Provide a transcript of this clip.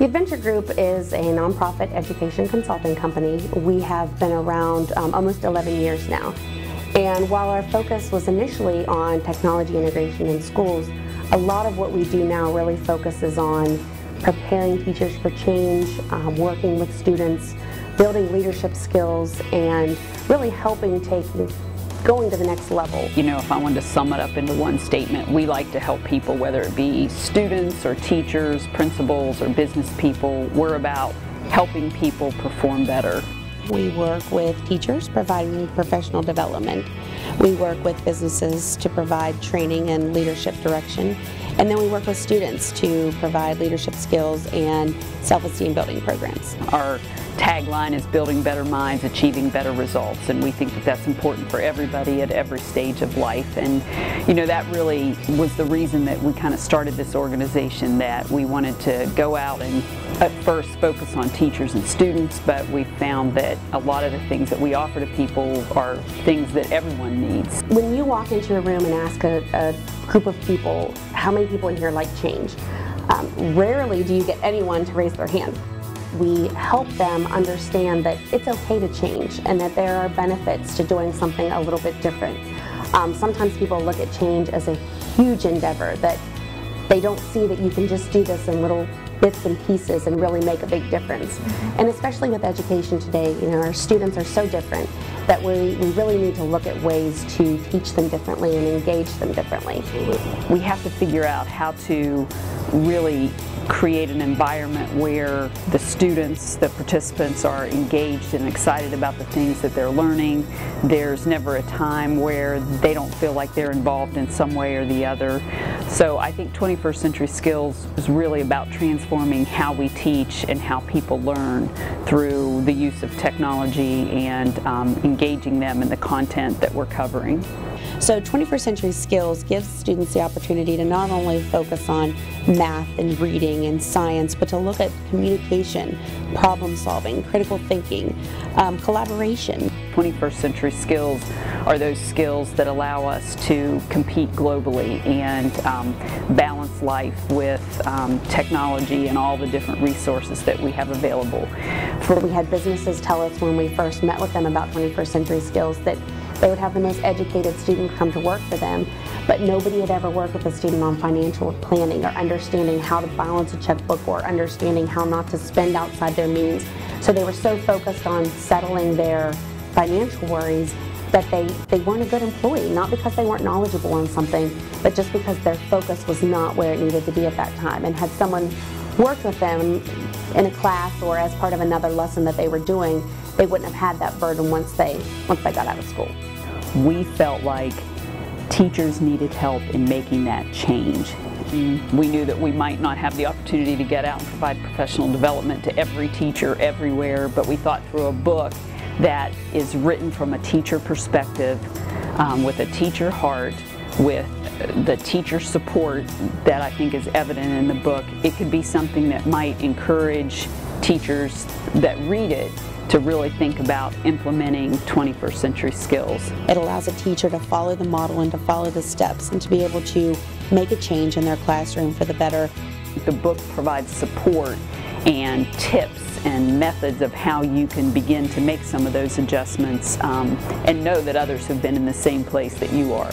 EdVenture Group is a nonprofit education consulting company. We have been around almost 11 years now. And while our focus was initially on technology integration in schools, a lot of what we do now really focuses on preparing teachers for change, working with students, building leadership skills, and really helping going to the next level. You know, if I wanted to sum it up into one statement, we like to help people, whether it be students or teachers, principals or business people. We're about helping people perform better. We work with teachers providing professional development. We work with businesses to provide training and leadership direction. And then we work with students to provide leadership skills and self-esteem building programs. Our tagline is building better minds, achieving better results, and we think that that's important for everybody at every stage of life. And you know, that really was the reason that we kind of started this organization, that we wanted to go out and at first focus on teachers and students, but we found that a lot of the things that we offer to people are things that everyone needs. When you walk into a room and ask a group of people, how many people in here like change? Rarely do you get anyone to raise their hand. We help them understand that it's okay to change and that there are benefits to doing something a little bit different. Sometimes people look at change as a huge endeavor, that they don't see that you can just do this in little bits and pieces and really make a big difference. And especially with education today, you know, our students are so different that we really need to look at ways to teach them differently and engage them differently. We have to figure out how to really create an environment where the students, the participants, are engaged and excited about the things that they're learning. There's never a time where they don't feel like they're involved in some way or the other. So I think 21st Century Skills is really about transforming how we teach and how people learn through the use of technology and engaging them in the content that we're covering. So 21st Century Skills gives students the opportunity to not only focus on math and reading and science, but to look at communication, problem solving, critical thinking, collaboration. 21st Century Skills are those skills that allow us to compete globally and balance life with technology and all the different resources that we have available. We had businesses tell us when we first met with them about 21st Century Skills that they would have the most educated student come to work for them, but nobody had ever worked with a student on financial planning or understanding how to balance a checkbook or understanding how not to spend outside their means. So they were so focused on settling their financial worries that they weren't a good employee, not because they weren't knowledgeable on something, but just because their focus was not where it needed to be at that time. And had someone worked with them in a class or as part of another lesson that they were doing, they wouldn't have had that burden once they got out of school. We felt like teachers needed help in making that change. We knew that we might not have the opportunity to get out and provide professional development to every teacher everywhere, but we thought through a book that is written from a teacher perspective, with a teacher heart, with the teacher support that I think is evident in the book, it could be something that might encourage teachers that read it to really think about implementing 21st century skills. It allows a teacher to follow the model and to follow the steps and to be able to make a change in their classroom for the better. The book provides support and tips and methods of how you can begin to make some of those adjustments and know that others have been in the same place that you are.